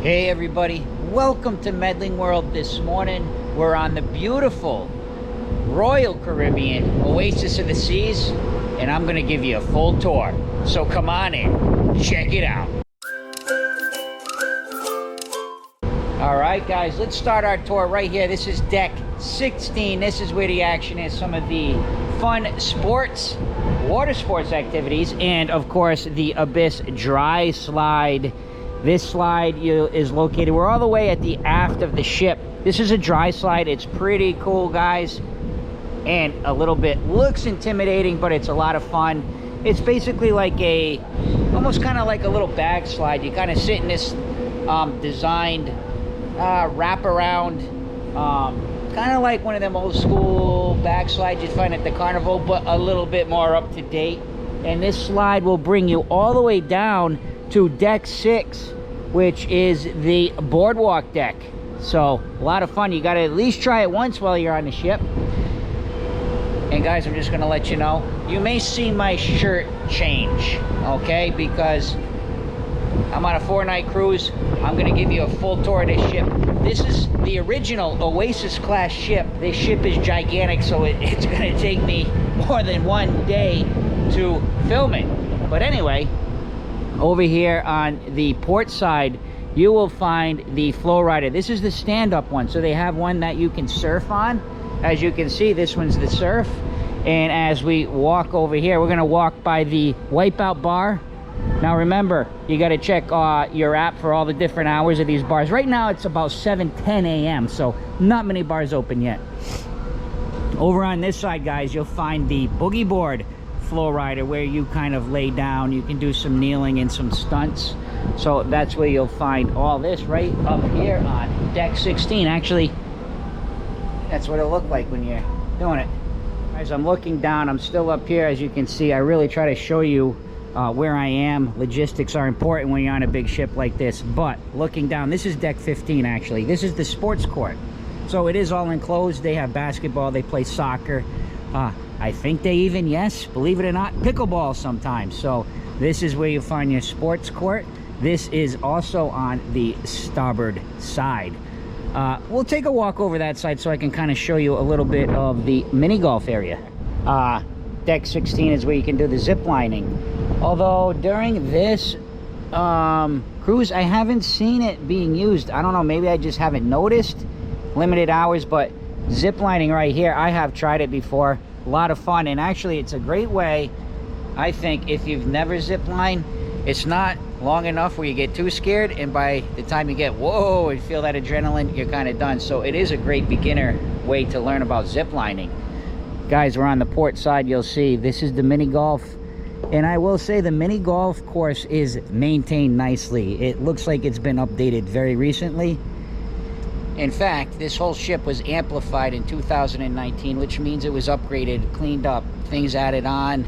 Hey everybody, welcome to Medling World. This morning we're on the beautiful Royal Caribbean, Oasis of the Seas, and I'm going to give you a full tour. So come on in, check it out. Alright guys, let's start our tour right here. This is deck 16. This is where the action is, some of the fun sports, water sports activities, and of course the Abyss dry slide. This slide is located, we're all the way at the aft of the ship. This is a dry slide. It's pretty cool, guys, and a little bit looks intimidating, but it's a lot of fun. It's basically like almost kind of like a little bag slide. You kind of sit in this designed wrap around, kind of like one of them old school bag slides you'd find at the carnival, but a little bit more up to date. And this slide will bring you all the way down to deck 6, which is the Boardwalk deck. So a lot of fun. You got to at least try it once while you're on the ship. And guys, I'm just going to let you know, you may see my shirt change, okay, because I'm on a 4-night cruise. I'm going to give you a full tour of this ship. This is the original Oasis class ship. This ship is gigantic, so it's going to take me more than one day to film it. But anyway, over here on the port side, you will find the flow rider. This is the stand-up one, so they have one that you can surf on. As you can see, this one's the surf. And as we walk over here, we're gonna walk by the wipeout bar. Now remember, you got to check your app for all the different hours of these bars. Right now it's about 7:10 a.m., so not many bars open yet. Over on this side, guys, you'll find the boogie board flow rider, where you kind of lay down. You can do some kneeling and some stunts. So that's where you'll find all this right up here on deck 16. Actually, that's what it'll look like when you're doing it. As I'm looking down, I'm still up here. As you can see, I really try to show you where I am. Logistics are important when you're on a big ship like this. But looking down, this is deck 15 actually. This is the sports court. So it is all enclosed. They have basketball, they play soccer. I think they even, yes, believe it or not, pickleball sometimes. So this is where you find your sports court. This is also on the starboard side. We'll take a walk over that side so I can kind of show you a little bit of the mini golf area. Deck 16 is where you can do the zip lining. Although during this cruise, I haven't seen it being used. I don't know, maybe I just haven't noticed. Limited hours, but zip lining right here, I have tried it before. A lot of fun, and actually it's a great way, I think, if you've never zip line. It's not long enough where you get too scared, and by the time you get whoa and feel that adrenaline, you're kind of done. So it is a great beginner way to learn about zip lining. Guys, we're on the port side. You'll see this is the mini golf, and I will say the mini golf course is maintained nicely. It looks like it's been updated very recently. In fact, this whole ship was amplified in 2019, which means it was upgraded, cleaned up, things added on,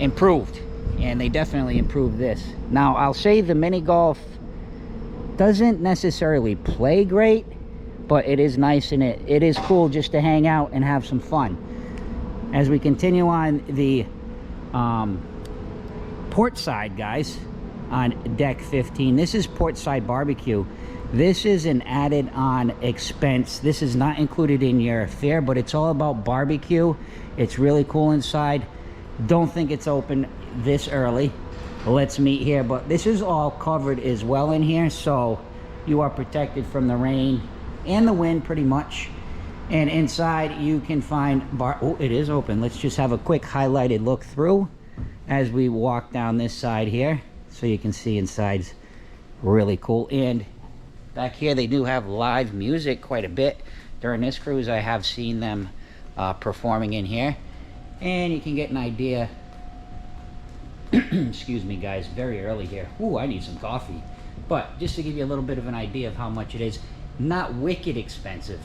improved. And they definitely improved this. Now, I'll say the mini golf doesn't necessarily play great, but it is nice, and it is cool just to hang out and have some fun. As we continue on the port side, guys, on deck 15, this is port side barbecue. This is an added on expense. This is not included in your fare, but it's all about barbecue. It's really cool inside. Don't think it's open this early. Let's meet here, but this is all covered as well in here, so you are protected from the rain and the wind pretty much. And inside you can find oh, it is open. Let's just have a quick highlighted look through as we walk down this side here, so you can see inside's really cool. And back here they do have live music quite a bit. During this cruise I have seen them performing in here, and you can get an idea. Excuse me guys, very early here. Ooh, I need some coffee. But just to give you a little bit of an idea of how much it is, not wicked expensive.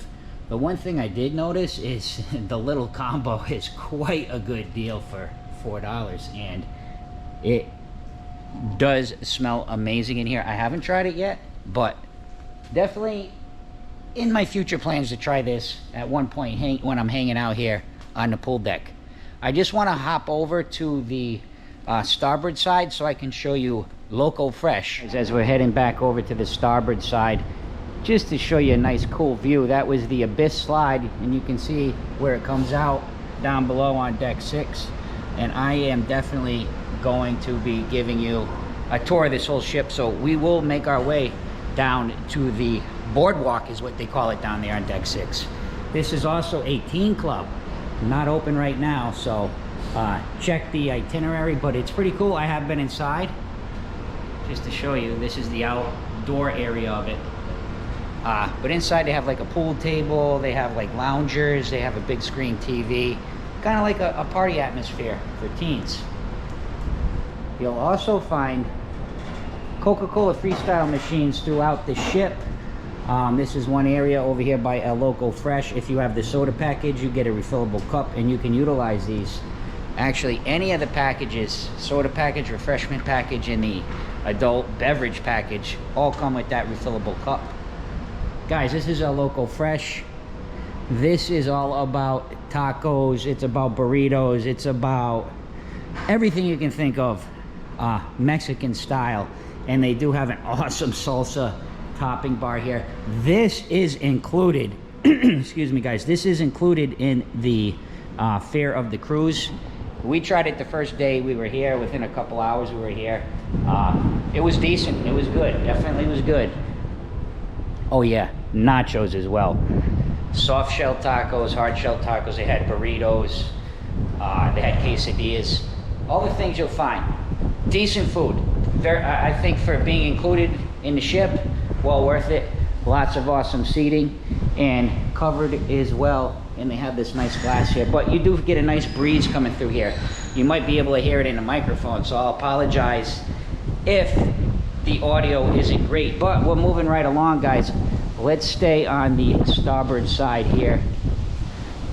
The one thing I did notice is the little combo is quite a good deal for $4, and it does smell amazing in here. I haven't tried it yet, but definitely in my future plans to try this at one point when I'm hanging out here on the pool deck. I just want to hop over to the starboard side so I can show you local fresh as we're heading back over to the starboard side, just to show you a nice cool view. That was the Abyss slide, and you can see where it comes out down below on deck 6. And I am definitely going to be giving you a tour of this whole ship. So we will make our way down to the Boardwalk, is what they call it down there on deck 6. This is also a teen club, not open right now, so check the itinerary, but it's pretty cool. I have been inside just to show you. This is the outdoor area of it, but inside they have like a pool table, they have like loungers, they have a big screen TV, kind of like a party atmosphere for teens. You'll also find Coca-Cola freestyle machines throughout the ship. This is one area over here by a local fresh. If you have the soda package, you get a refillable cup, and you can utilize these. Actually, any of the packages, soda package, refreshment package, and the adult beverage package, all come with that refillable cup. Guys, this is a local fresh. This is all about tacos, it's about burritos, it's about everything you can think of Mexican style. And they do have an awesome salsa topping bar here. This is included excuse me guys, this is included in the fare of the cruise. We tried it the first day we were here. Within a couple hours we were here. It was decent, it was good, definitely was good. Oh yeah, nachos as well. Soft shell tacos, hard shell tacos, they had burritos, they had quesadillas, all the things you'll find. Decent food. I think for being included in the ship, well worth it. Lots of awesome seating and covered as well, and they have this nice glass here, but you do get a nice breeze coming through here. You might be able to hear it in the microphone, so I'll apologize if the audio isn't great, but we're moving right along, guys. Let's stay on the starboard side here,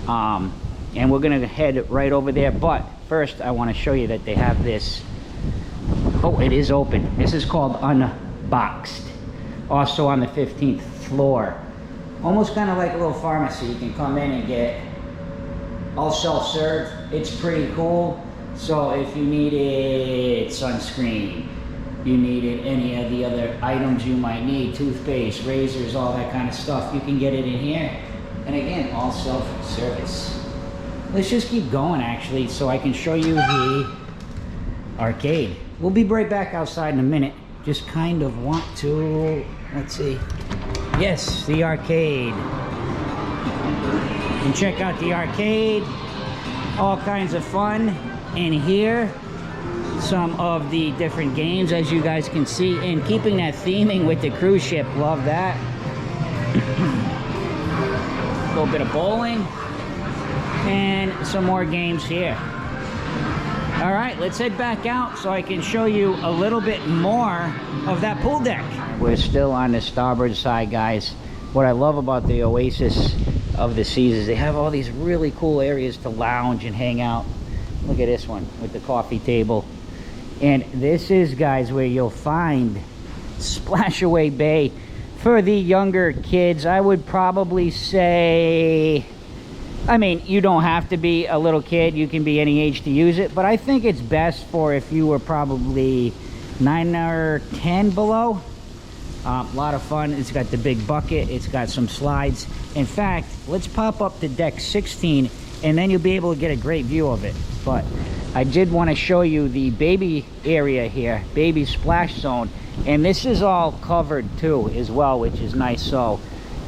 and we're gonna head right over there. But first I want to show you that they have this. Oh, it is open. This is called Unboxed. Also on the 15th floor. Almost kind of like a little pharmacy. You can come in and get all self-serve. It's pretty cool. So if you needed sunscreen, you needed any of the other items you might need, toothpaste, razors, all that kind of stuff, you can get it in here. And again, all self-service. Let's just keep going actually, so I can show you the arcade. We'll be right back outside in a minute. Just kind of want to, let's see. Yes, the arcade. And check out the arcade. All kinds of fun in here. Some of the different games, as you guys can see, and keeping that theming with the cruise ship. Love that. A little bit of bowling and some more games here. All right, let's head back out so I can show you a little bit more of that pool deck. We're still on the starboard side, guys. What I love about the Oasis of the Seas is they have all these really cool areas to lounge and hang out. Look at this one with the coffee table. And this is, guys, where you'll find Splashaway Bay. For the younger kids, I would probably say, I mean, you don't have to be a little kid. You can be any age to use it. But I think it's best for if you were probably 9 or 10 below. A lot of fun. It's got the big bucket. It's got some slides. In fact, let's pop up to deck 16, and then you'll be able to get a great view of it. But I did want to show you the baby area here, baby splash zone. And this is all covered too as well, which is nice. So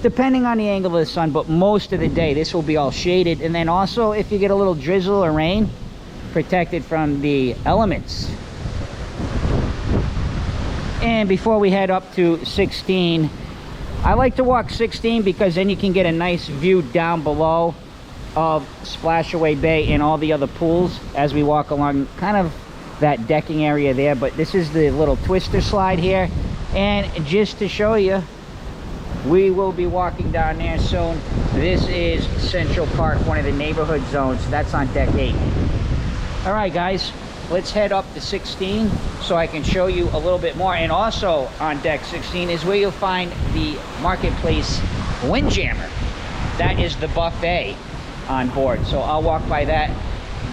depending on the angle of the sun, but most of the day this will be all shaded. And then also if you get a little drizzle or rain, protected from the elements. And before we head up to 16, I like to walk 16 because then you can get a nice view down below of Splashaway Bay and all the other pools as we walk along kind of that decking area there. But this is the little twister slide here, and just to show you, we will be walking down there soon. This is Central Park, one of the neighborhood zones. That's on deck 8. All right, guys, let's head up to 16 so I can show you a little bit more. And also on deck 16 is where you'll find the Marketplace Windjammer. That is the buffet on board. So I'll walk by that.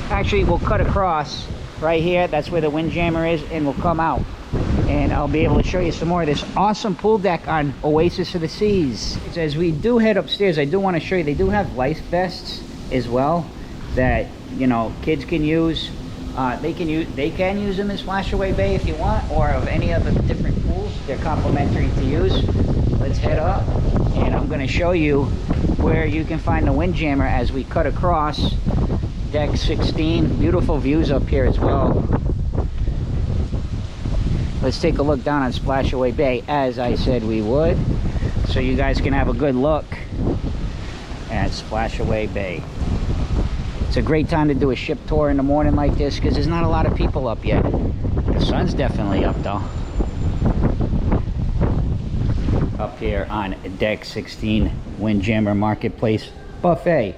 Actually, we'll cut across right here. That's where the windjammer is, and we'll come out and I'll be able to show you some more of this awesome pool deck on Oasis of the Seas. As we do head upstairs, I do want to show you, they do have life vests as well that, you know, kids can use. They can use them in Splashaway Bay if you want, or of any of the different pools. They're complimentary to use. Let's head up, and I'm going to show you where you can find the windjammer as we cut across deck 16. Beautiful views up here as well. Let's take a look down on Splashaway Bay, as I said we would, so you guys can have a good look at Splashaway Bay. It's a great time to do a ship tour in the morning like this because there's not a lot of people up yet. The sun's definitely up though. Up here on deck 16, Windjammer Marketplace Buffet.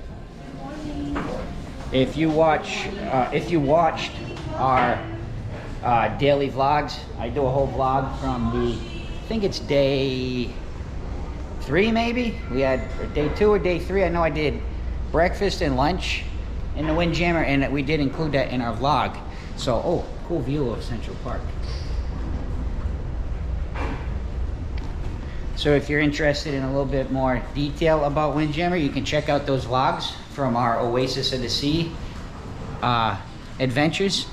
If you watched our daily vlogs, I do a whole vlog from I think it's day 3 maybe. We had day 2 or day 3. I know I did breakfast and lunch in the Windjammer, and we did include that in our vlog. So, oh, cool view of Central Park. So if you're interested in a little bit more detail about Windjammer, you can check out those vlogs from our Oasis of the Sea adventures.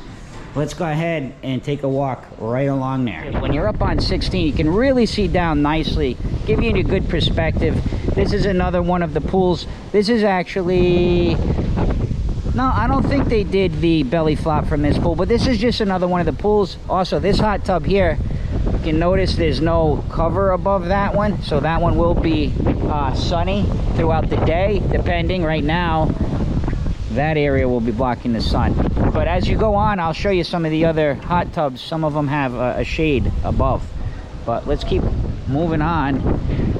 Let's go ahead and take a walk right along there. When you're up on 16, you can really see down nicely, give you a good perspective. This is another one of the pools. This is actually, no, I don't think they did the belly flop from this pool, but this is just another one of the pools. Also, this hot tub here, you can notice there's no cover above that one, so that one will be sunny throughout the day, depending. Right now, that area will be blocking the sun. But as you go on, I'll show you some of the other hot tubs. Some of them have a shade above. But let's keep moving on.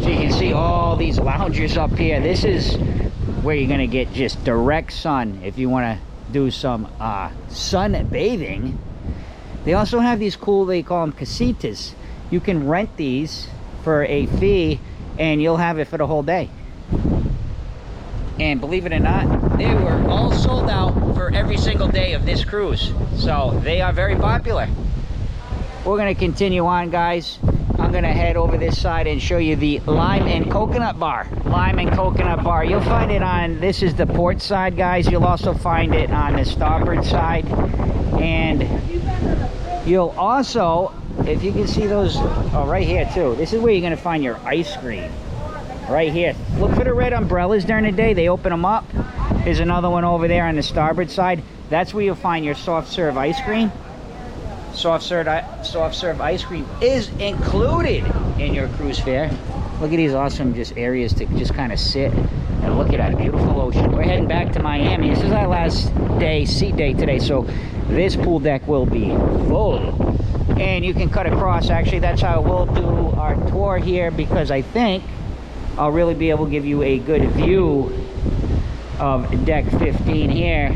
So you can see all these loungers up here. This is where you're gonna get just direct sun if you wanna do some sun bathing. They also have these cool, they call them casitas. You can rent these for a fee and you'll have it for the whole day. And believe it or not, they were all sold out for every single day of this cruise. So they are very popular. We're gonna continue on, guys. I'm gonna head over this side and show you the lime and coconut bar. Lime and coconut bar. You'll find it on, this is the port side, guys. You'll also find it on the starboard side. And you'll also, if you can see those, oh, right here too. This is where you're gonna find your ice cream. Right here. Look for the red umbrellas during the day. They open them up. There's another one over there on the starboard side. That's where you'll find your soft serve ice cream. Soft serve ice cream is included in your cruise fare. Look at these awesome just areas to just kind of sit and look at that beautiful ocean. We're heading back to Miami. This is our last day, sea day today, so this pool deck will be full. And you can cut across. Actually, that's how we'll do our tour here, because I think I'll really be able to give you a good view of deck 15 here.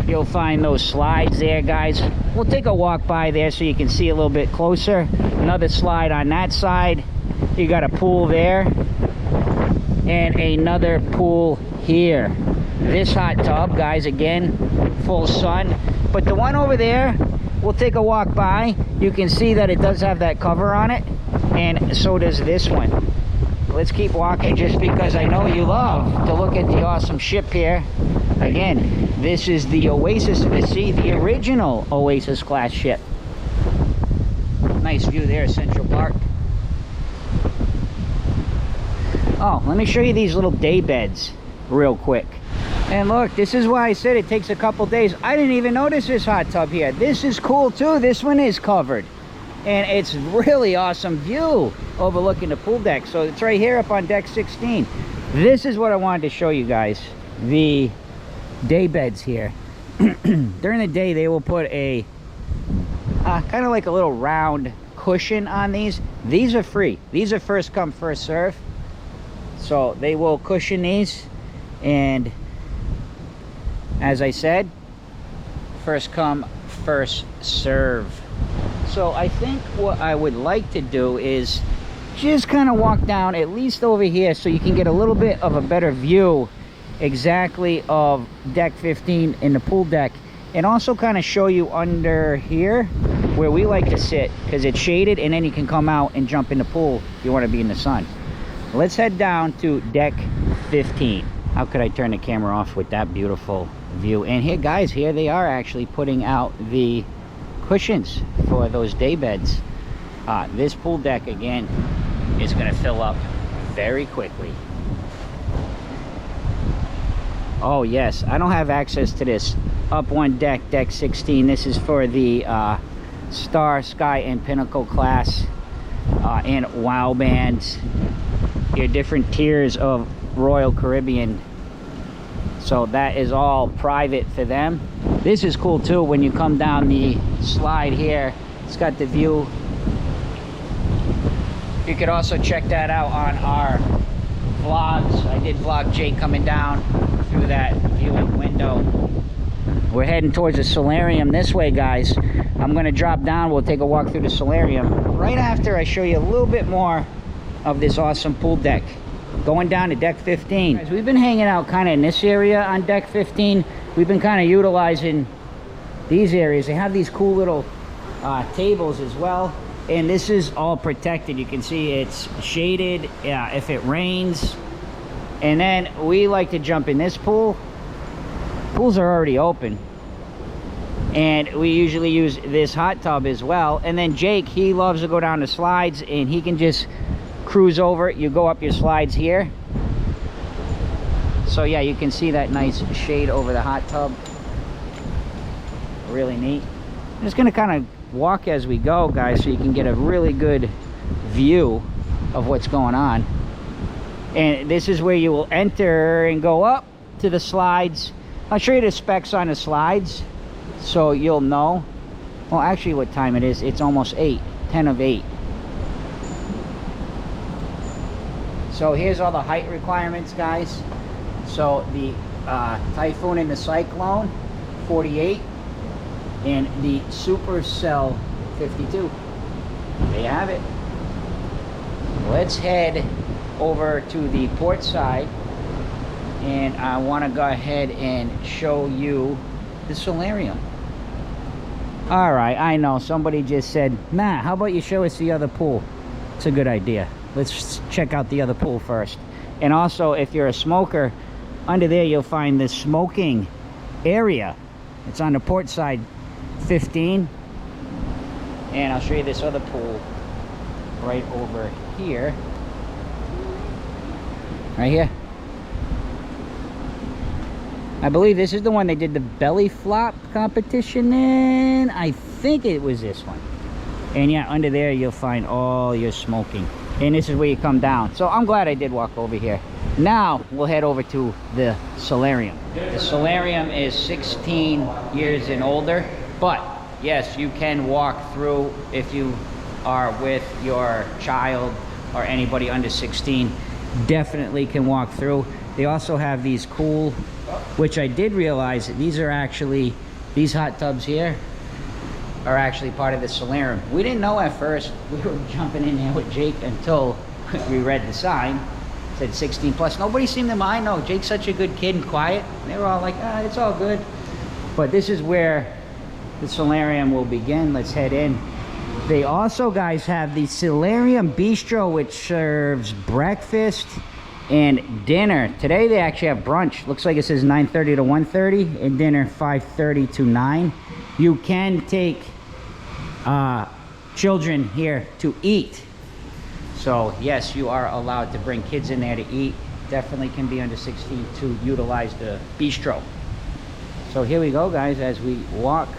You'll find those slides there, guys. We'll take a walk by there so you can see a little bit closer. Another slide on that side. You got a pool there and another pool here. This hot tub, guys, again, full sun. But the one over there, we'll take a walk by. You can see that it does have that cover on it, and so does this one. Let's keep walking, just because I know you love to look at the awesome ship here. Again, this is the Oasis of the Sea, the original Oasis class ship. Nice view there, Central Park. Oh, let me show you these little day beds real quick. And look, this is why I said it takes a couple days. I didn't even notice this hot tub here. This is cool too. This one is covered. And it's really awesome view overlooking the pool deck. So it's right here up on deck 16. This is what I wanted to show you guys. The day beds here. During the day, they will put a kind of like a little round cushion on these. These are free. These are first come, first serve. So they will cushion these. And as I said, first come, first serve. So I think what I would like to do is just kind of walk down at least over here so you can get a little bit of a better view exactly of deck 15 in the pool deck. and also kind of show you under here where we like to sit, because it's shaded, and then you can come out and jump in the pool if you want to be in the sun. Let's head down to deck 15. How could I turn the camera off with that beautiful view? And here, guys, here they are actually putting out the cushions for those day beds. This pool deck, again, is going to fill up very quickly. Oh yes, I don't have access to this up one deck, deck 16. This is for the Star, Sky, and Pinnacle class, and Wow bands, your different tiers of Royal Caribbean. So that is all private for them. This is cool too. When you come down the slide here, it's got the view. You could also check that out on our vlogs. I did vlog Jake coming down through that viewing window. We're heading towards the solarium this way, guys. I'm going to drop down. We'll take a walk through the solarium right after I show you a little bit more of this awesome pool deck. Going down to deck 15. Guys, we've been hanging out kind of in this area on deck 15. We've been kind of utilizing these areas. They have these cool little tables as well. And this is all protected. You can see it's shaded if it rains. And then we like to jump in this pool. Pools are already open. And we usually use this hot tub as well. And then Jake, he loves to go down the slides, and he can just cruise over it. You go up your slides here. So yeah, you can see that nice shade over the hot tub. Really neat. I'm just gonna kind of walk as we go, guys, so you can get a really good view of what's going on. And this is where you will enter and go up to the slides. I'll show you the specs on the slides so you'll know. Well, actually what time it is, it's almost 8, 10 of 8. So here's all the height requirements, guys. So the Typhoon and the Cyclone, 48, and the Supercell, 52. There you have it. Let's head over to the port side, and I want to go ahead and show you the solarium. All right, I know somebody just said, nah, how about you show us the other pool? It's a good idea. Let's check out the other pool first. And also, if you're a smoker, under there you'll find the smoking area. It's on the port side 15. And I'll show you this other pool right over here. Right here. I believe this is the one they did the belly flop competition in. I think it was this one. And yeah, under there you'll find all your smoking. And this is where you come down. So I'm glad I did walk over here. Now we'll head over to the solarium. The solarium is 16 years and older, but yes, you can walk through if you are with your child or anybody under 16. Definitely can walk through. They also have these cool, which I did realize that these are actually, these hot tubs here are actually part of the solarium. We didn't know at first. We were jumping in there with Jake until we read the sign. It said 16 plus. Nobody seemed to mind. No, Jake's such a good kid and quiet. And they were all like, ah, it's all good. But this is where the solarium will begin. Let's head in. They also, guys, have the Solarium Bistro, which serves breakfast and dinner. Today they actually have brunch. Looks like it says 9:30 to 1:30, and dinner 5:30 to 9. You can take children here to eat. So yes, you are allowed to bring kids in there to eat. Definitely can be under 16 to utilize the bistro. So here we go, guys, as we walk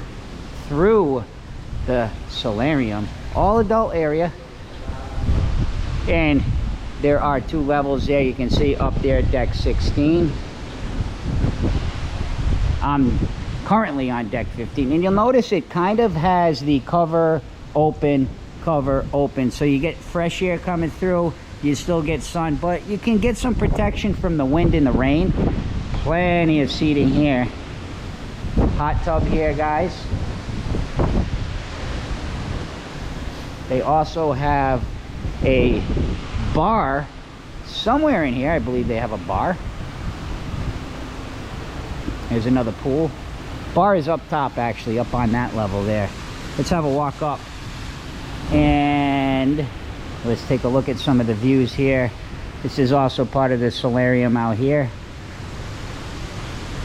through the solarium, all adult area. And there are 2 levels there. You can see up there, deck 16. I'm currently on deck 15, and you'll notice it kind of has the cover open, so you get fresh air coming through. You still get sun, but you can get some protection from the wind and the rain. Plenty of seating here. Hot tub here, guys. They also have a bar somewhere in here. I believe they have a bar. There's another pool. Bar is up top, actually, up on that level there. Let's have a walk up and let's take a look at some of the views here. This is also part of the solarium out here.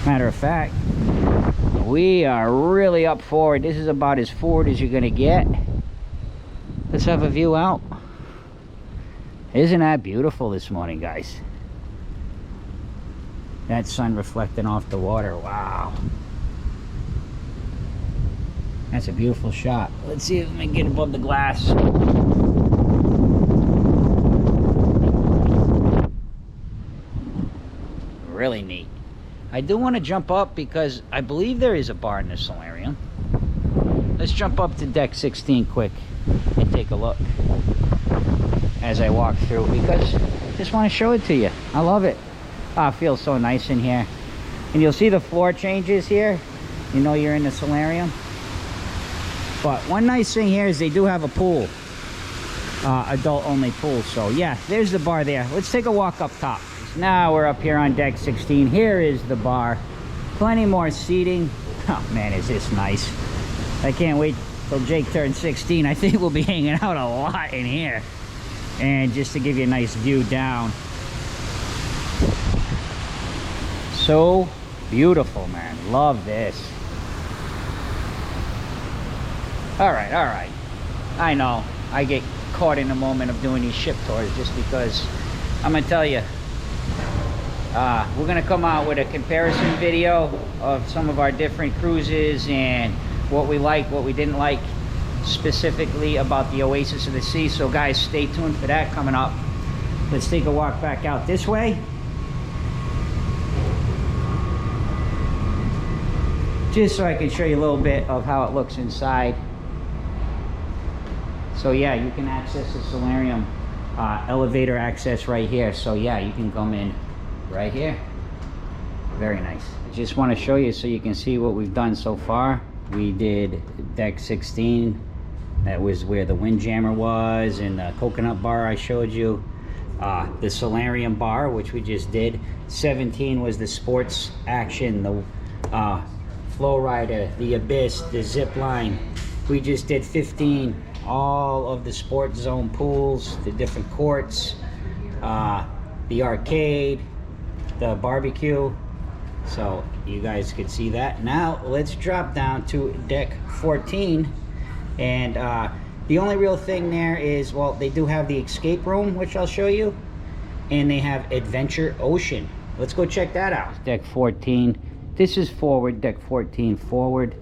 Matter of fact, we are really up forward. This is about as forward as you're gonna get. Let's have a view out. Isn't that beautiful this morning, guys? That sun reflecting off the water. Wow. That's a beautiful shot. Let's see if we can get above the glass. Really neat. I do want to jump up because I believe there is a bar in the solarium. Let's jump up to deck 16 quick and take a look as I walk through, because I just want to show it to you. I love it. It feels so nice in here. And you'll see the floor changes here. You know you're in the solarium. But one nice thing here is they do have a pool. Adult only pool. So yeah, there's the bar there. Let's take a walk up top. Now we're up here on deck 16. Here is the bar. Plenty more seating. Oh man, is this nice. I can't wait till Jake turns 16. I think we'll be hanging out a lot in here. And just to give you a nice view down. So beautiful, man. Love this. All right. I know I get caught in the moment of doing these ship tours just because I'm gonna tell you, we're gonna come out with a comparison video of some of our different cruises and what we like, what we didn't like, specifically about the Oasis of the Sea. So guys, stay tuned for that coming up. Let's take a walk back out this way, just so I can show you a little bit of how it looks inside. So yeah, you can access the solarium, elevator access right here. So yeah, you can come in right here. Very nice. I just want to show you so you can see what we've done so far. We did deck 16. That was where the windjammer was, and the coconut bar I showed you. The solarium bar, which we just did. 17 was the sports action, the flow rider, the abyss, the zip line. We just did 15. All of the sports zone pools, the different courts, the arcade, the barbecue. So you guys could see that. Now let's drop down to deck 14. And the only real thing there is, well, they do have the escape room, which I'll show you. And they have Adventure Ocean. Let's go check that out. Deck 14. This is forward, deck 14 forward.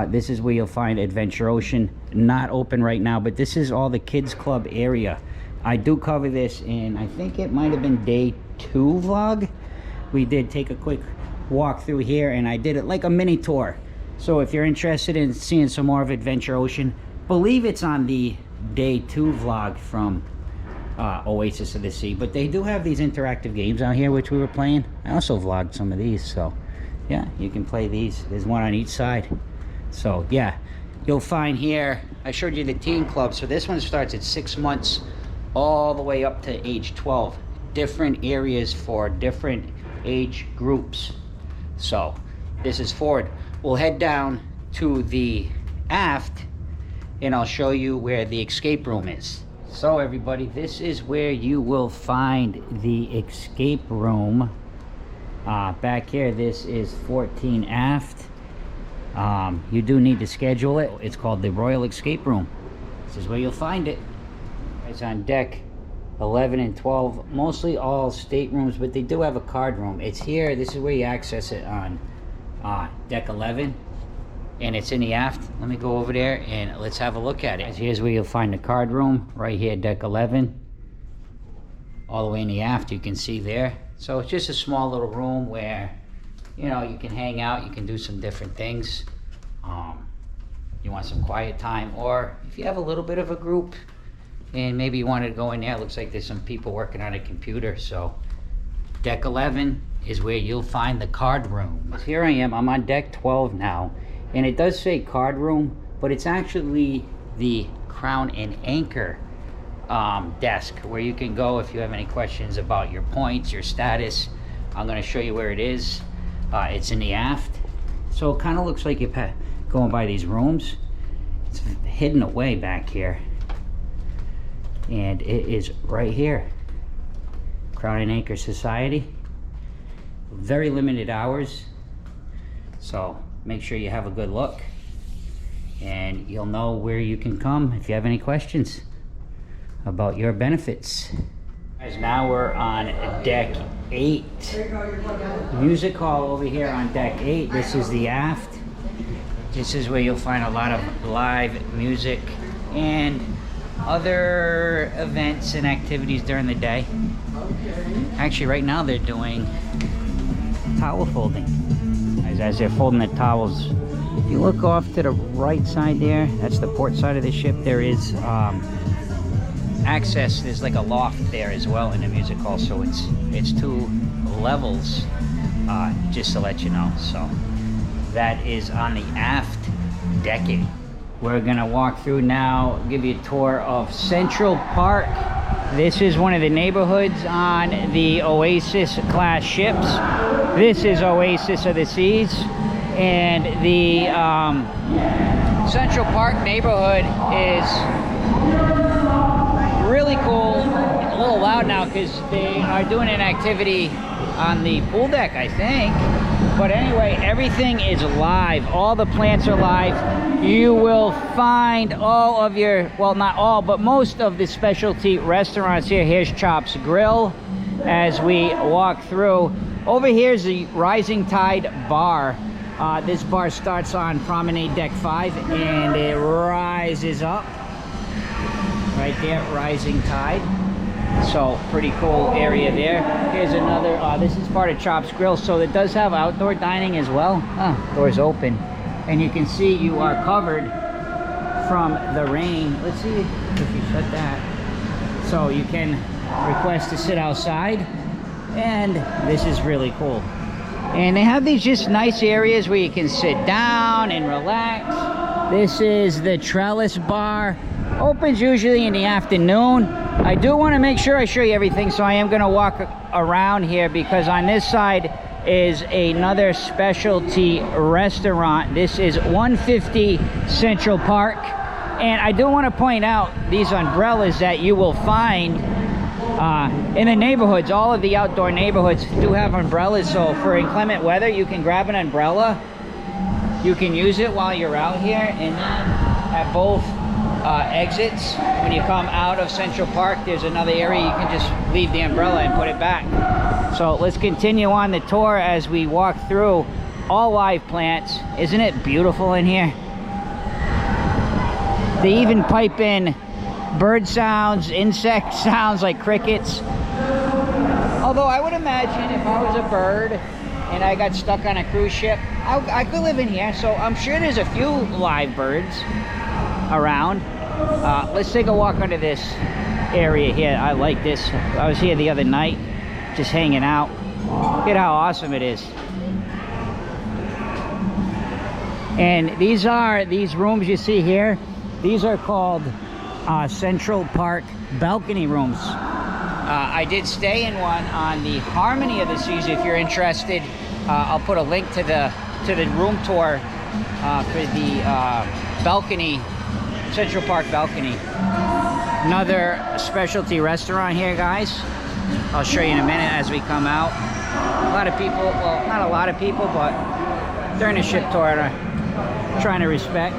This is where you'll find Adventure Ocean. Not open right now, but this is all the kids club area. I do cover this in, I think it might have been day 2 vlog. We did take a quick walk through here, and I did it like a mini tour. So if you're interested in seeing some more of Adventure Ocean, believe it's on the day 2 vlog from Oasis of the Sea. But they do have these interactive games out here, which we were playing. I also vlogged some of these, so yeah, you can play these. There's one on each side. So yeah, you'll find here, I showed you the teen club. So this one starts at 6 months all the way up to age 12. Different areas for different age groups. So this is forward. We'll head down to the aft and I'll show you where the escape room is. So everybody, this is where you will find the escape room. Back here, this is 14 aft. You do need to schedule it. It's called the Royal Escape Room. This is where you'll find it. It's on deck 11 and 12, mostly all staterooms, but they do have a card room. It's here. This is where you access it on deck 11, and it's in the aft. Let me go over there and let's have a look at it. Here's where you'll find the card room, right here, deck 11, all the way in the aft. You can see there. So it's just a small little room where, you know, you can hang out, you can do some different things. You want some quiet time, or if you have a little bit of a group and maybe you wanted to go in there, it looks like there's some people working on a computer. So deck 11 is where you'll find the card room. Here I am, I'm on deck 12 now, and it does say card room, but it's actually the Crown and Anchor desk where you can go if you have any questions about your points, your status. I'm going to show you where it is. It's in the aft. So it kind of looks like you're going by these rooms. It's hidden away back here. And it is right here. Crown and Anchor Society. Very limited hours. So make sure you have a good look. And you'll know where you can come if you have any questions about your benefits. Guys, now we're on deck 8. Music hall over here on deck 8. This is the aft. This is where you'll find a lot of live music and other events and activities during the day. Actually, right now they're doing towel folding. As they're folding the towels, if you look off to the right side there, that's the port side of the ship. There is access. There's like a loft there as well in the music hall, so it's 2 levels, just to let you know. So that is on the aft decking. We're gonna walk through now, give you a tour of Central Park. This is one of the neighborhoods on the Oasis class ships. This is Oasis of the Seas, and the Central Park neighborhood is really cool. It's a little loud now because they are doing an activity on the pool deck, I think. But anyway, everything is live. All the plants are live. You will find all of your, well, not all, but most of the specialty restaurants here. Here's Chops Grill as we walk through. Over here is the Rising Tide Bar. This bar starts on Promenade Deck 5 and it rises up. Right there, Rising Tide. So pretty cool area there. Here's another, this is part of Chops Grill, so it does have outdoor dining as well. Doors open. And you can see you are covered from the rain. Let's see if you shut that. So you can request to sit outside, and this is really cool. And they have these just nice areas where you can sit down and relax. This is the Trellis Bar. Opens usually in the afternoon. I do want to make sure I show you everything, so I am going to walk around here because on this side is another specialty restaurant. This is 150 Central Park, and I do want to point out these umbrellas that you will find in the neighborhoods. All of the outdoor neighborhoods do have umbrellas, so for inclement weather you can grab an umbrella, you can use it while you're out here, and then at both exits, when you come out of Central Park, there's another area you can just leave the umbrella and put it back. So let's continue on the tour as we walk through all live plants. Isn't it beautiful in here? They even pipe in bird sounds, insect sounds like crickets. Although I would imagine if I was a bird and I got stuck on a cruise ship, I could live in here. So I'm sure there's a few live birds around. Let's take a walk under this area here. I like this. I was here the other night just hanging out. Look at how awesome it is. And these rooms you see here, these are called Central Park balcony rooms. I did stay in one on the Harmony of the Seas. If you're interested, I'll put a link to the room tour for the balcony, Central Park balcony. Another specialty restaurant here, guys. I'll show you in a minute as we come out. A lot of people, well, not a lot of people, but during the ship tour, I'm trying to respect.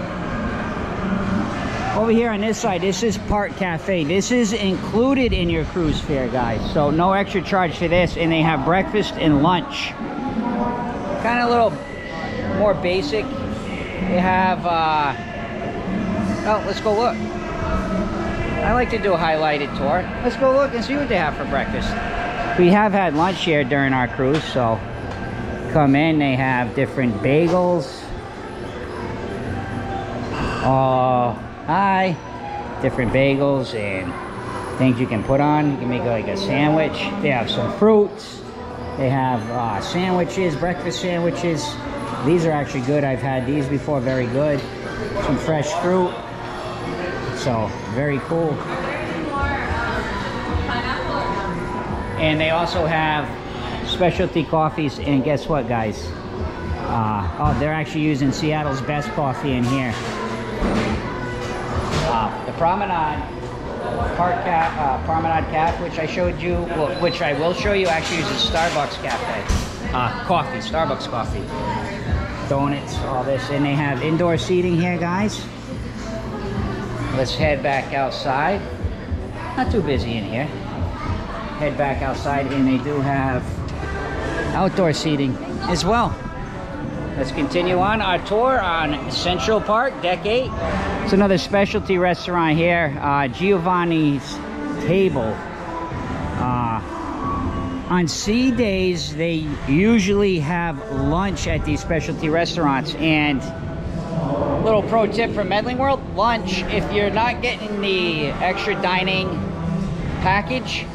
Over here on this side, this is Park Cafe. This is included in your cruise fare, guys. So no extra charge for this, and they have breakfast and lunch. Kind of a little more basic. They have, oh, let's go look. I like to do a highlighted tour. Let's go look and see what they have for breakfast. We have had lunch here during our cruise, so come in, they have different bagels. Oh, hi. Different bagels and things you can put on. You can make like a sandwich. They have some fruits. They have sandwiches, breakfast sandwiches. These are actually good. I've had these before, very good. Some fresh fruit. So, very cool. And they also have specialty coffees, and guess what, guys? Oh, they're actually using Seattle's best coffee in here. The Promenade Promenade Cafe, which I showed you, well, which I will show you, actually uses Starbucks cafe. Coffee, Starbucks coffee. Donuts, all this. And they have indoor seating here, guys. Let's head back outside. Not too busy in here. Head back outside, and they do have outdoor seating as well. Let's continue on our tour on Central Park, Deck 8. It's another specialty restaurant here, Giovanni's Table. On C days, they usually have lunch at these specialty restaurants. And little pro tip from Medling World, lunch, if you're not getting the extra dining package,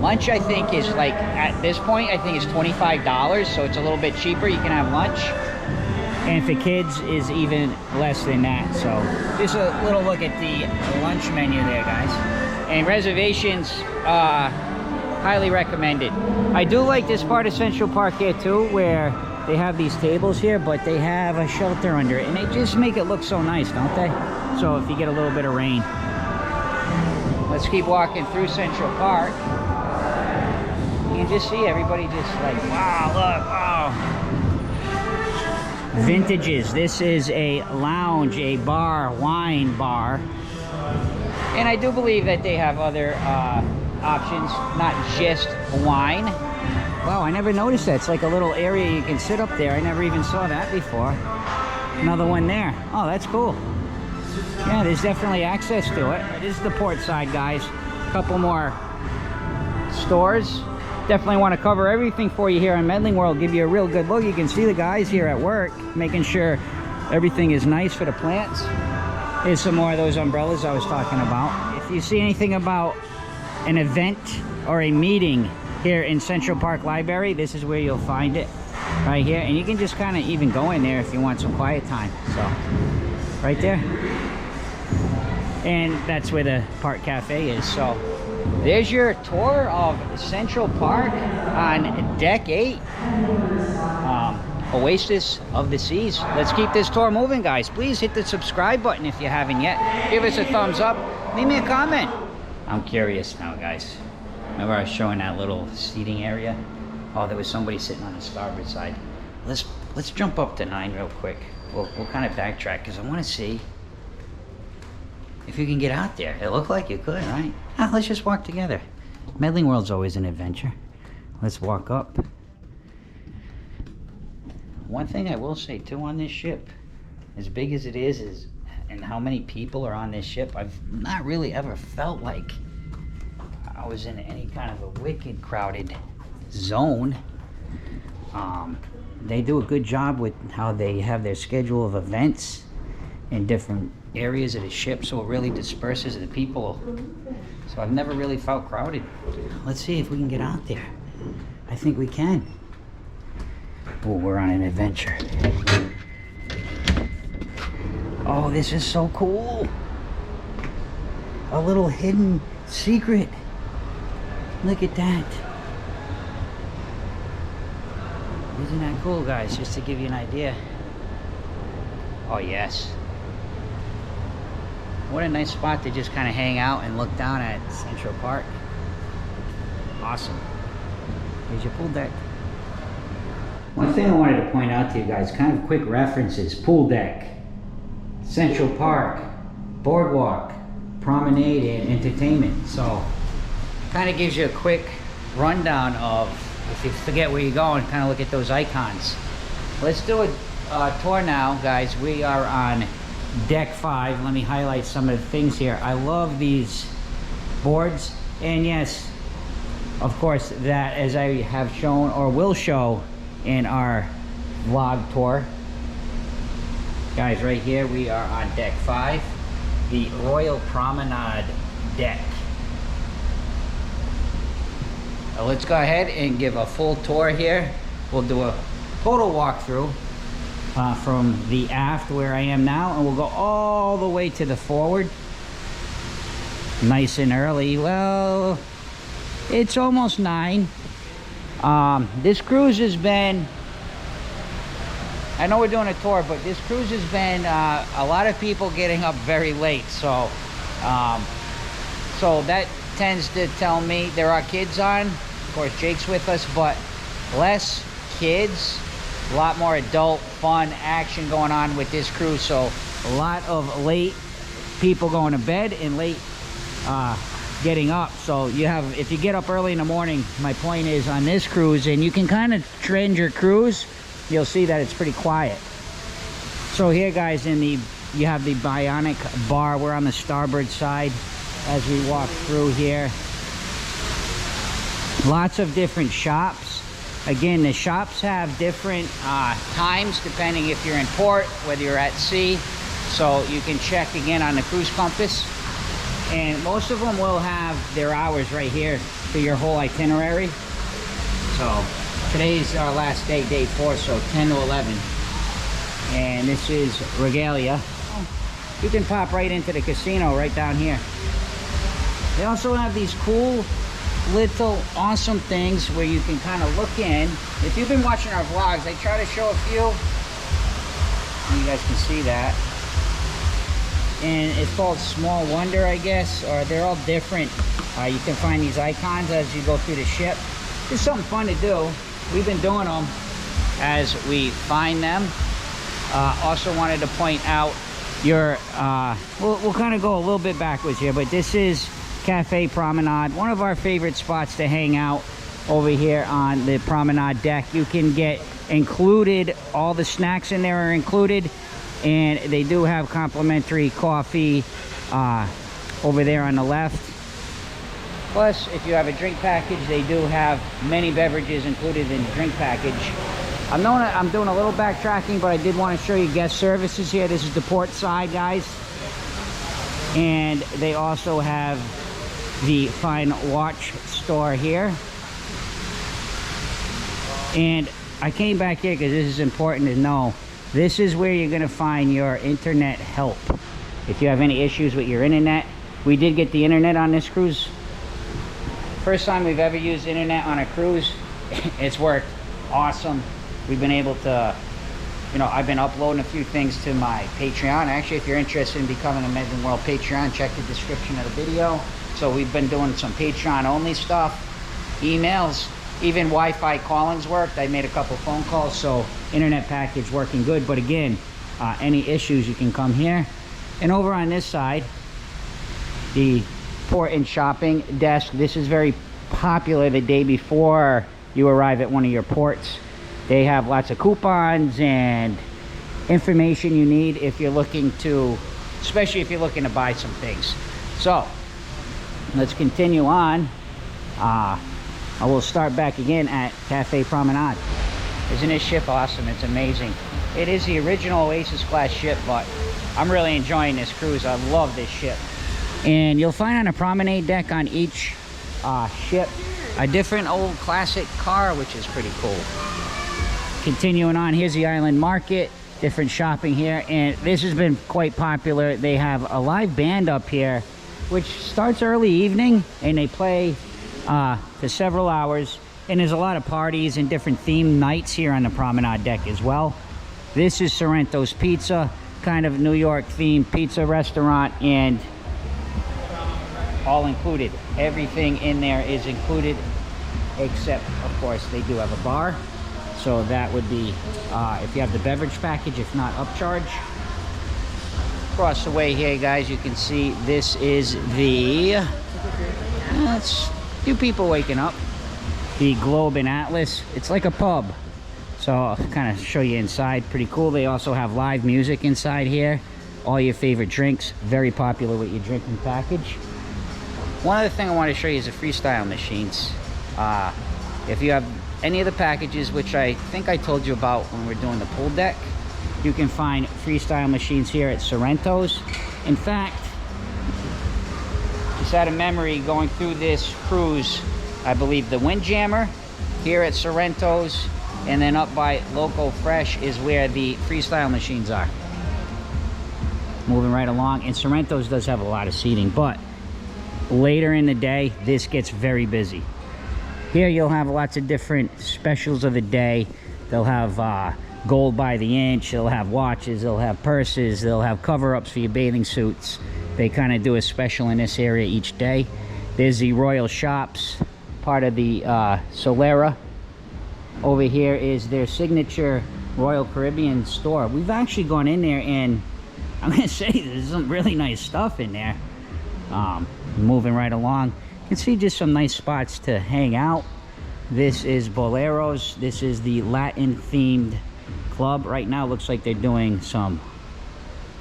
lunch I think is like, at this point, I think it's $25, so it's a little bit cheaper. You can have lunch. And for kids is even less than that. So just a little look at the lunch menu there, guys. And reservations, highly recommended. I do like this part of Central Park here too, where they have these tables here, but they have a shelter under it, and they just make it look so nice, don't they? So if you get a little bit of rain. Let's keep walking through Central Park. You can just see everybody just like, wow, look, wow. Vintages. This is a lounge, a bar, wine bar. And I do believe that they have other options, not just wine. Wow, I never noticed that. It's like a little area you can sit up there. I never even saw that before. Another one there. Oh, that's cool. Yeah, there's definitely access to it. This is the port side, guys. A couple more stores. Definitely want to cover everything for you here on Medling World. Give you a real good look. You can see the guys here at work making sure everything is nice for the plants. Here's some more of those umbrellas I was talking about. If you see anything about an event or a meeting here in Central Park Library, this is where you'll find it, right here. And you can just kind of even go in there if you want some quiet time. So right there, and that's where the park cafe is. So there's your tour of Central Park on Deck 8, Oasis of the Seas. Let's keep this tour moving, guys. Please hit the subscribe button if you haven't yet. Give us a thumbs up. Leave me a comment. I'm curious now, guys. Remember I was showing that little seating area? Oh, there was somebody sitting on the starboard side. Let's jump up to 9 real quick. We'll kind of backtrack because I want to see if you can get out there. It looked like you could, right? Let's just walk together. Medling World's always an adventure. Let's walk up. One thing I will say too on this ship, as big as it is and how many people are on this ship, I've not really ever felt like I was in any kind of a wicked crowded zone. They do a good job with how they have their schedule of events in different areas of the ship, so it really disperses the people. So I've never really felt crowded. Let's see if we can get out there. I think we can. Oh, we're on an adventure. Oh, this is so cool. A little hidden secret. Look at that. Isn't that cool, guys? Just to give you an idea. Oh, yes. What a nice spot to just kind of hang out and look down at Central Park. Awesome. Here's your pool deck. One thing I wanted to point out to you guys, kind of quick references. Pool deck, Central Park, Boardwalk, Promenade, and entertainment. So kind of gives you a quick rundown of, if you forget where you're going, kind of look at those icons. Let's do a tour now, guys. We are on Deck 5. Let me highlight some of the things here. I love these boards, and yes, of course, that, as I have shown or will show in our vlog tour, guys, right here we are on Deck 5, the Royal Promenade deck. Now let's go ahead and give a full tour here. We'll do a total walkthrough from the aft where I am now, and we'll go all the way to the forward nice and early. Well, it's almost 9. This cruise has been I know we're doing a tour, but this cruise has been a lot of people getting up very late. So so that tends to tell me there are kids on. Of course, Jake's with us, but less kids, a lot more adult fun action going on with this cruise. So a lot of late people going to bed and late getting up. So you have, if you get up early in the morning, my point is on this cruise, and you can kind of trend your cruise, you'll see that it's pretty quiet. So here, guys, you have the Bionic bar. We're on the starboard side as we walk through here. Lots of different shops. Again, the shops have different times depending if you're in port, whether you're at sea. So you can check again on the cruise compass. And most of them will have their hours right here for your whole itinerary. So today's our last day, day 4, so 10 to 11. And this is Regalia. You can pop right into the casino right down here. They also have these cool little awesome things where you can kind of look in. If you've been watching our vlogs, I try to show a few. You guys can see that. And it's called Small Wonder, I guess, or they're all different. You can find these icons as you go through the ship. It's something fun to do. We've been doing them as we find them. Also wanted to point out your, we'll kind of go a little bit backwards here, but this is Cafe Promenade, one of our favorite spots to hang out over here on the Promenade deck. You can get included, all the snacks in there are included, and they do have complimentary coffee over there on the left. Plus, if you have a drink package, they do have many beverages included in the drink package. I'm doing a little backtracking, but I did want to show you guest services here. This is the port side, guys. And they also have the fine watch store here. And I came back here because this is important to know. This is where you're going to find your internet help. If you have any issues with your internet, we did get the internet on this cruise. First time we've ever used internet on a cruise. It's worked awesome. We've been able to, you know, I've been uploading a few things to my Patreon. Actually, if you're interested in becoming a Medling World Patreon, check the description of the video. So we've been doing some Patreon only stuff, emails, even Wi-Fi callings worked. I made a couple phone calls, so internet package working good. But again, any issues, you can come here. And over on this side, the port and shopping desk. This is very popular the day before you arrive at one of your ports. They have lots of coupons and information you need if you're looking to, especially if you're looking to buy some things. So let's continue on. I will start back again at Cafe Promenade. Isn't this ship awesome? It's amazing. It is the original Oasis class ship, but I'm really enjoying this cruise. I love this ship. And you'll find on a Promenade deck on each ship a different old classic car, which is pretty cool. Continuing on, here's the island market, different shopping here, and this has been quite popular. They have a live band up here which starts early evening, and they play for several hours, and there's a lot of parties and different themed nights here on the Promenade deck as well. This is Sorrento's Pizza, kind of New York themed pizza restaurant, and all included. Everything in there is included, except of course they do have a bar. So that would be if you have the beverage package, if not upcharge. Across the way here, guys, you can see this is the, it's a few people waking up, the Globe and Atlas. It's like a pub. So I'll kind of show you inside. Pretty cool. They also have live music inside here. All your favorite drinks. Very popular with your drinking package. One other thing I want to show you is the freestyle machines. If you have any of the packages, which I think I told you about when we're doing the pool deck, you can find freestyle machines here at Sorrento's. In fact, just out of memory, going through this cruise, I believe the Windjammer here at Sorrento's, and then up by Loco Fresh is where the freestyle machines are. Moving right along, and Sorrento's does have a lot of seating, but later in the day, this gets very busy. Here you'll have lots of different specials of the day. They'll have gold by the inch. They'll have watches, they'll have purses, they'll have cover-ups for your bathing suits. They kind of do a special in this area each day. There's the Royal Shops, part of the Solera. Over here is their signature Royal Caribbean store. We've actually gone in there, and I'm gonna say there's some really nice stuff in there. Moving right along, you can see just some nice spots to hang out. This is Boleros. This is the Latin themed club. Right now looks like they're doing some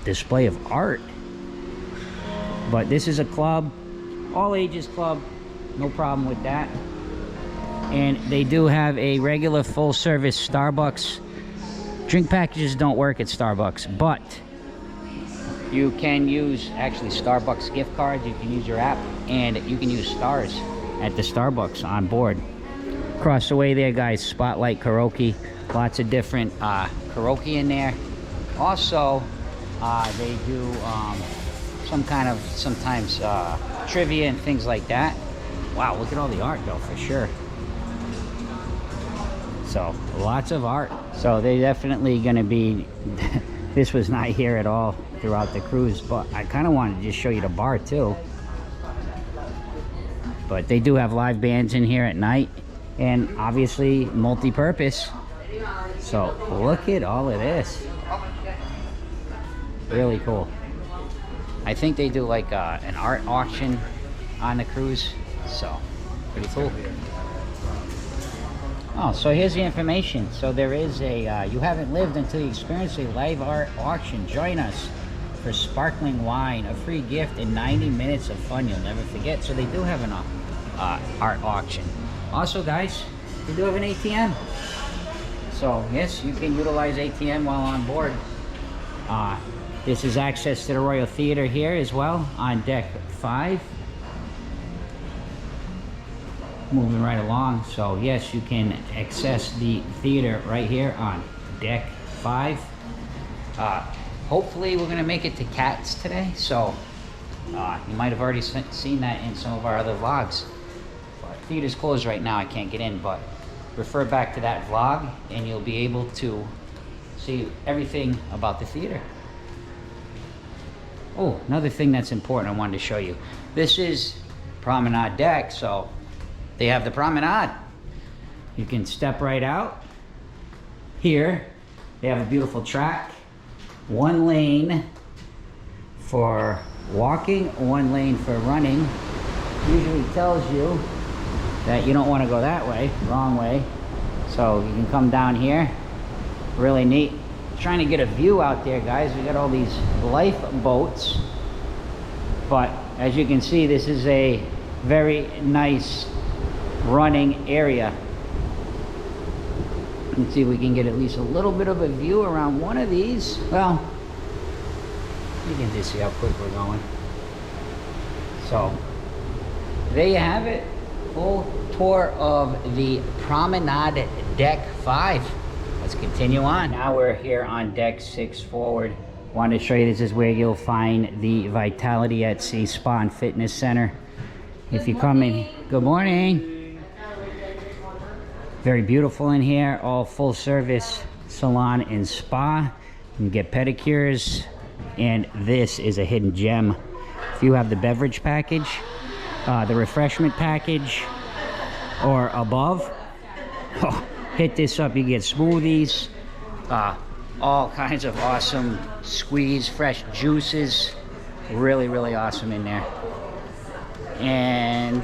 display of art, but this is a club, all ages club, no problem with that. And they do have a regular full service Starbucks. Drink packages don't work at Starbucks, but you can use actually Starbucks gift cards. You can use your app, and you can use stars at the Starbucks on board. Across the way there, guys, Spotlight Karaoke. Lots of different karaoke in there. Also, they do some kind of sometimes trivia and things like that. Wow, look at all the art though, for sure. So lots of art. So they're definitely gonna be this was not here at all throughout the cruise, but I kind of wanted to just show you the bar too. But they do have live bands in here at night, and obviously multi-purpose. So look at all of this. Really cool. I think they do like an art auction on the cruise, so pretty cool. Oh, so here's the information. So there is a you haven't lived until you experience a live art auction. Join us for sparkling wine, a free gift, and 90 minutes of fun you'll never forget. So they do have an art auction. Also, guys, they do have an ATM. So yes, you can utilize ATM while on board. This is access to the Royal Theater here as well on deck 5. Moving right along, so yes, you can access the theater right here on deck 5. Hopefully we're gonna make it to Cats today, so you might have already seen that in some of our other vlogs. But theater's closed right now, I can't get in, but refer back to that vlog and you'll be able to see everything about the theater. Oh, another thing that's important I wanted to show you. This is Promenade deck, so they have the Promenade. You can step right out. Here, they have a beautiful track. 1 lane for walking, 1 lane for running. Usually tells you that you don't want to go that way, wrong way. So you can come down here. Really neat. Trying to get a view out there, guys. We got all these lifeboats. But as you can see, this is a very nice running area. Let's see if we can get at least a little bit of a view around one of these. Well, you can just see how quick we're going. So there you have it. Full tour of the Promenade deck 5. Let's continue on. Now we're here on deck 6 forward. Wanted to show you, this is where you'll find the Vitality at Sea Spa and Fitness Center. If you come in, good morning. Very beautiful in here, all full service salon and spa. You can get pedicures, and this is a hidden gem. If you have the beverage package, the refreshment package, or above, hit this up. You get smoothies, all kinds of awesome squeeze, fresh juices. Really, really awesome in there. And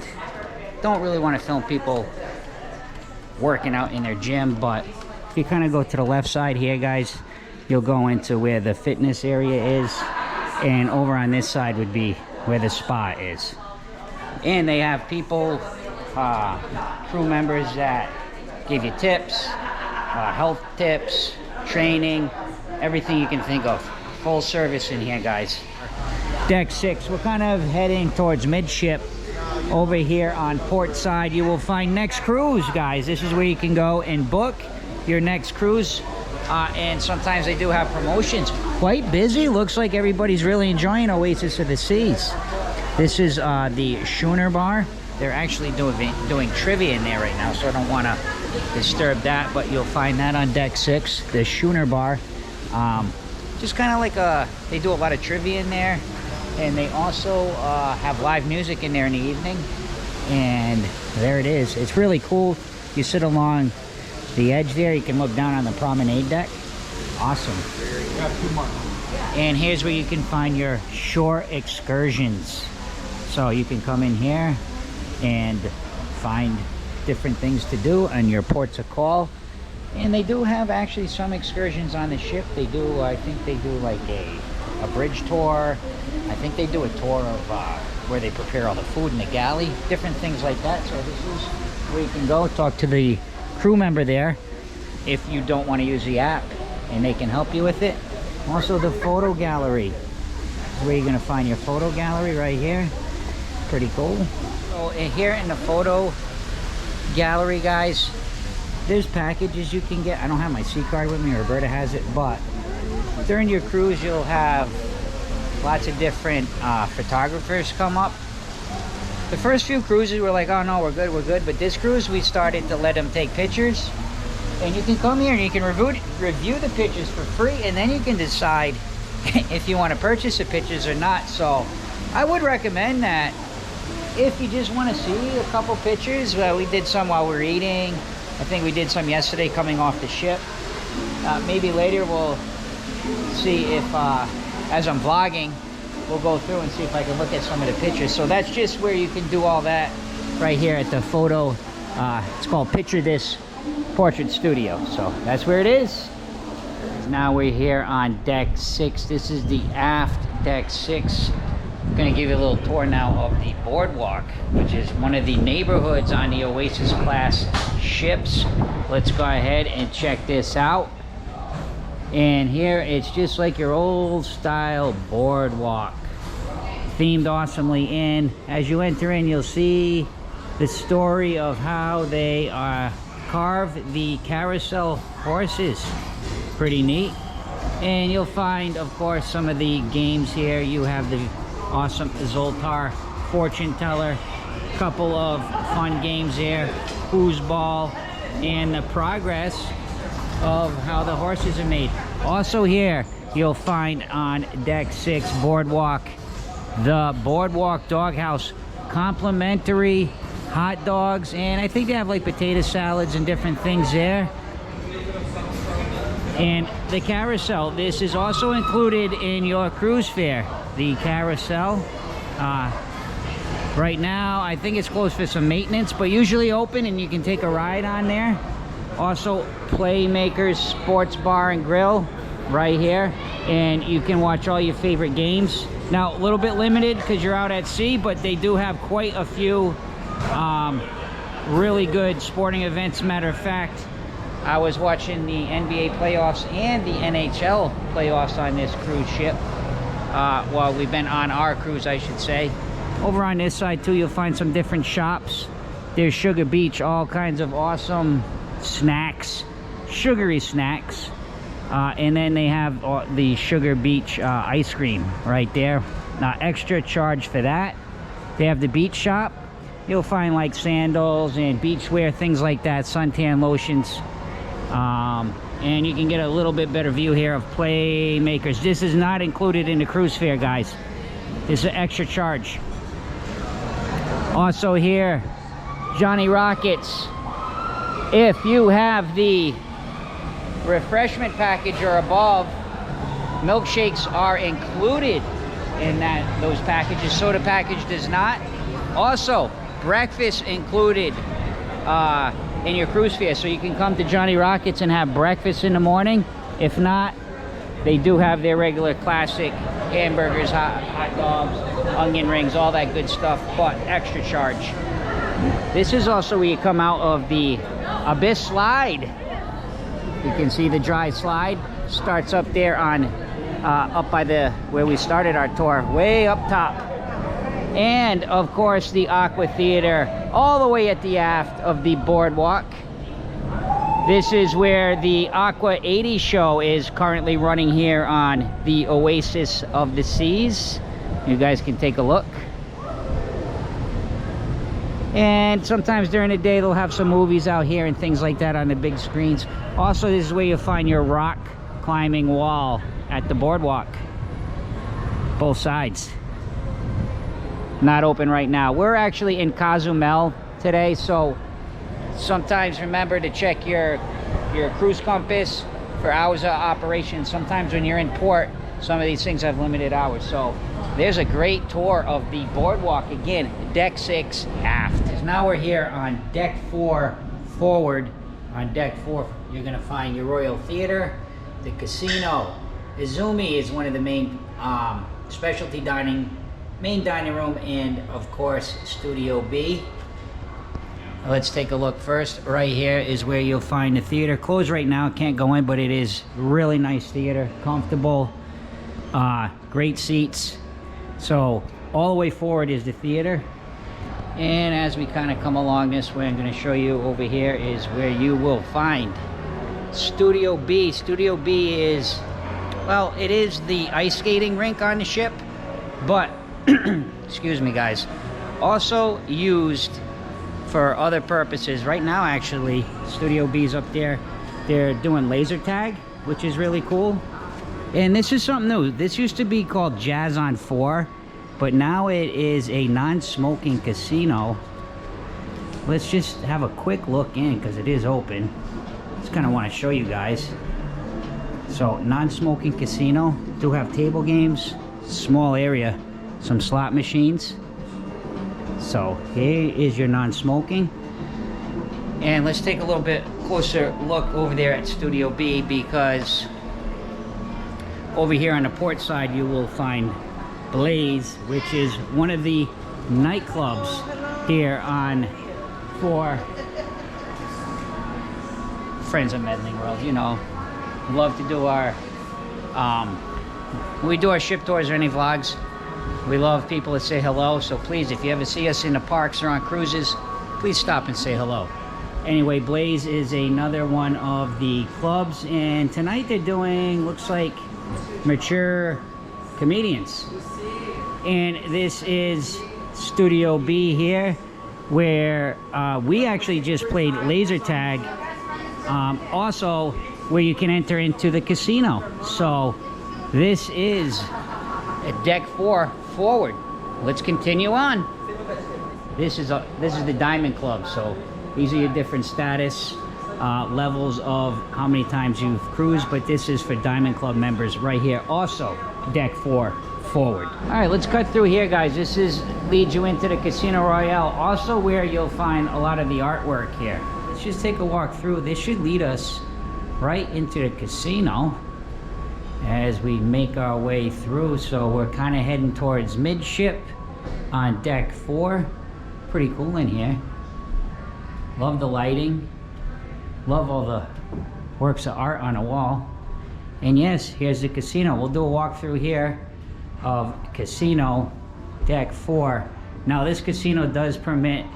don't really want to film people working out in their gym, but if you kind of go to the left side here, guys, you'll go into where the fitness area is, and over on this side would be where the spa is. And they have people, crew members that give you tips, health tips, training, everything you can think of. Full service in here, guys. Deck 6, we're kind of heading towards midship. Over here on port side, you will find Next Cruise, guys. This is where you can go and book your next cruise. And sometimes they do have promotions. Quite busy. Looks like everybody's really enjoying Oasis of the Seas. This is the Schooner Bar. they're actually doing trivia in there right now, so I don't want to disturb that, but you'll find that on deck 6, the Schooner Bar. Just kind of like they do a lot of trivia in there, and they also have live music in there in the evening. And there it is. It's really cool. You sit along the edge there, you can look down on the promenade deck. Awesome. And here's where you can find your shore excursions. So you can come in here and find different things to do on your ports of call. And they do have actually some excursions on the ship. They do, I think they do like a bridge tour. I think they do a tour of where they prepare all the food in the galley, different things like that. So this is where you can go talk to the crew member there if you don't want to use the app, and they can help you with it. Also, the photo gallery is where you're going to find your photo gallery right here. Pretty cool. So here in the photo gallery, guys, there's packages you can get. I don't have my C card with me, Roberta has it, but during your cruise you'll have lots of different photographers come up. The first few cruises were like, oh no, we're good, but this cruise we started to let them take pictures, and you can come here and you can review the pictures for free, and then you can decide if you want to purchase the pictures or not. So I would recommend that if you just want to see a couple pictures. We did some while we were eating. I think we did some yesterday coming off the ship. Maybe later we'll see if as I'm vlogging, we'll go through and see if I can look at some of the pictures. So that's just where you can do all that right here at the photo. It's called Picture This Portrait Studio. So that's where it is. Now we're here on deck 6. This is the aft deck 6. I'm going to give you a little tour now of the Boardwalk, which is one of the neighborhoods on the Oasis class ships. Let's go ahead and check this out. And here it's just like your old style boardwalk, themed awesomely in. As you enter in, you'll see the story of how they carve the carousel horses. Pretty neat. And you'll find, of course, some of the games here. You have the awesome Zoltar fortune teller, couple of fun games there, Who's Ball, and the progress of how the horses are made. Also here you'll find on deck 6 Boardwalk, the Boardwalk Doghouse, complimentary hot dogs, and I think they have like potato salads and different things there. And the carousel, this is also included in your cruise fare. The carousel, right now I think it's closed for some maintenance, but usually open and you can take a ride on there. Also, Playmakers Sports Bar and Grill right here, and you can watch all your favorite games. Now, a little bit limited because you're out at sea, but they do have quite a few really good sporting events. Matter of fact, I was watching the NBA playoffs and the NHL playoffs on this cruise ship. Well, we've been on our cruise, I should say. Over on this side too, you'll find some different shops. There's Sugar Beach, all kinds of awesome snacks, sugary snacks, and then they have the Sugar Beach ice cream right there. Extra charge for that. They have the beach shop. You'll find like sandals and beachwear, things like that, suntan lotions, and you can get a little bit better view here of Playmakers. This is not included in the cruise fare, guys. This is an extra charge. Also here, Johnny Rockets. If you have the refreshment package or above, milkshakes are included in those packages. Soda package does not. Also, breakfast included in your cruise fare, so you can come to Johnny Rockets and have breakfast in the morning. If not, they do have their regular classic hamburgers, hot dogs, onion rings, all that good stuff, but extra charge. This is also where you come out of the Abyss slide. You can see the dry slide starts up there on up by where we started our tour, way up top. And of course the Aqua Theater all the way at the aft of the Boardwalk. This is where the Aqua 80 show is currently running here on the Oasis of the Seas. You guys can take a look. And sometimes during the day they'll have some movies out here and things like that on the big screens. Also, this is where you'll find your rock climbing wall at the boardwalk. Both sides. Not open right now. We're actually in Cozumel today, so sometimes remember to check your cruise compass for hours of operation. Sometimes when you're in port, some of these things have limited hours. So there's a great tour of the boardwalk. Again, deck 6 aft. Now we're here on deck 4 forward. On deck 4 you're going to find your Royal Theater, the casino. Izumi is one of the main specialty main dining room, and of course Studio B. Let's take a look first. Right here is where you'll find the theater. Closed right now, can't go in, but it is really nice theater, comfortable, great seats. So all the way forward is the theater. And as we kind of come along this way, I'm going to show you over here is where you will find Studio B. Studio B is, well, it is the ice skating rink on the ship, but excuse me guys, also used for other purposes. Right now actually Studio B's up there, they're doing laser tag, which is really cool. And this is something new. This used to be called Jazz on 4, but now it is a non-smoking casino. Let's just have a quick look in because it is open. Just kind of want to show you guys. So non-smoking casino, do have table games, small area, some slot machines. So here is your non-smoking. And let's take a little bit closer look over there at Studio B, because over here on the port side you will find Blaze, which is one of the nightclubs here on for friends of Medling World. You know, love to do our when we do our ship tours or any vlogs, we love people to say hello. So please, if you ever see us in the parks or on cruises, please stop and say hello. Anyway, Blaze is another one of the clubs, and tonight they're doing, looks like, mature comedians. And this is Studio B here, where we actually just played laser tag, also where you can enter into the casino. So this is at deck 4 forward. Let's continue on. This is the Diamond Club. So these are your different status levels of how many times you've cruised, but this is for Diamond Club members right here. Also deck 4 forward. All right, let's cut through here, guys. This leads you into the Casino Royale, also where you'll find a lot of the artwork here. Let's just take a walk through. This should lead us right into the casino as we make our way through. So we're kind of heading towards midship on deck 4. Pretty cool in here. Love the lighting. Love all the works of art on the wall. And yes, here's the casino. We'll do a walk through here of casino deck 4. Now this casino does permit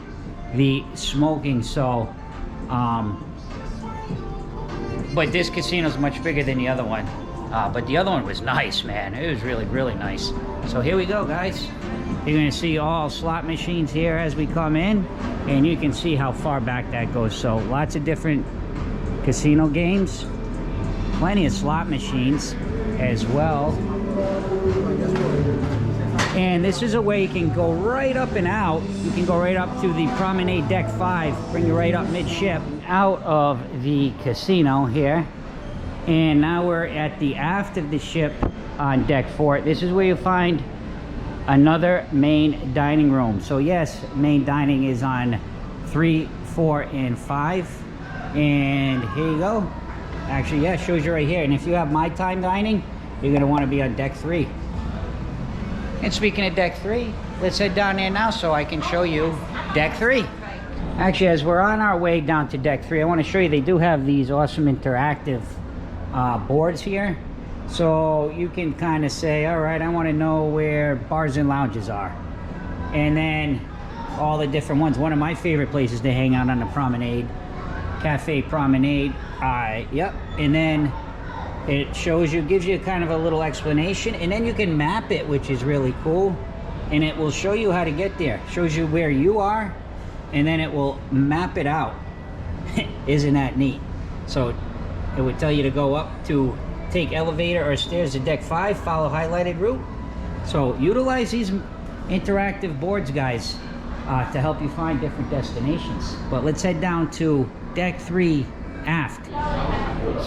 the smoking, so but this casino is much bigger than the other one. But the other one was nice, man. It was really, really nice. So here we go, guys. You're gonna see all slot machines here as we come in, and you can see how far back that goes. So lots of different casino games, plenty of slot machines as well. And this is a way you can go right up and out. You can go right up to the Promenade deck 5, bring you right up midship out of the casino here. And now we're at the aft of the ship on deck 4. This is where you find another main dining room. So yes, main dining is on 3, 4, and 5. And here you go. Actually, yeah, it shows you right here. And if you have my time dining, you're gonna want to be on deck 3. And speaking of deck 3, let's head down there now so I can show you deck 3. Actually, as we're on our way down to deck 3, I want to show you they do have these awesome interactive boards here. So you can kind of say, all right, I want to know where bars and lounges are. And then all the different ones. One of my favorite places to hang out on the Promenade, Cafe Promenade. Yep. And then it shows you, gives you kind of a little explanation, and then you can map it, which is really cool. And it will show you how to get there. Shows you where you are, and then it will map it out. Isn't that neat? So it would tell you to go up to take elevator or stairs to deck 5, follow highlighted route. So utilize these interactive boards, guys, to help you find different destinations. But let's head down to deck 3 aft.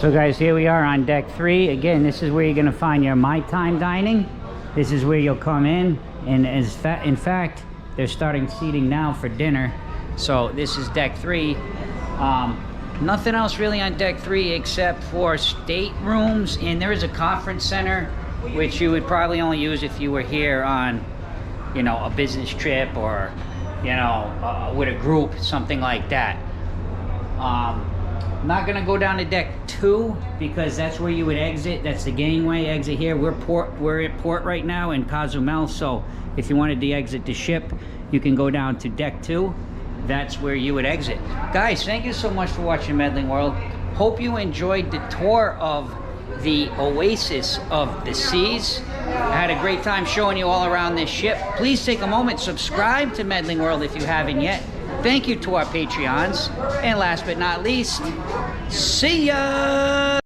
So guys, here we are on deck 3. Again, this is where you're going to find your My Time dining. This is where you'll come in, and in fact, they're starting seating now for dinner. So this is deck 3. Nothing else really on deck 3 except for staterooms, and there is a conference center, which you would probably only use if you were here on, you know, a business trip or, you know, with a group, something like that. I'm not gonna go down to deck 2 because that's where you would exit. That's the gangway exit here. We're at port right now in Cozumel, so if you wanted to exit the ship, you can go down to deck 2. That's where you would exit. Guys, thank you so much for watching Medling World. Hope you enjoyed the tour of the Oasis of the Seas. I had a great time showing you all around this ship. Please take a moment, subscribe to Medling World if you haven't yet. Thank you to our Patreons. And last but not least, see ya!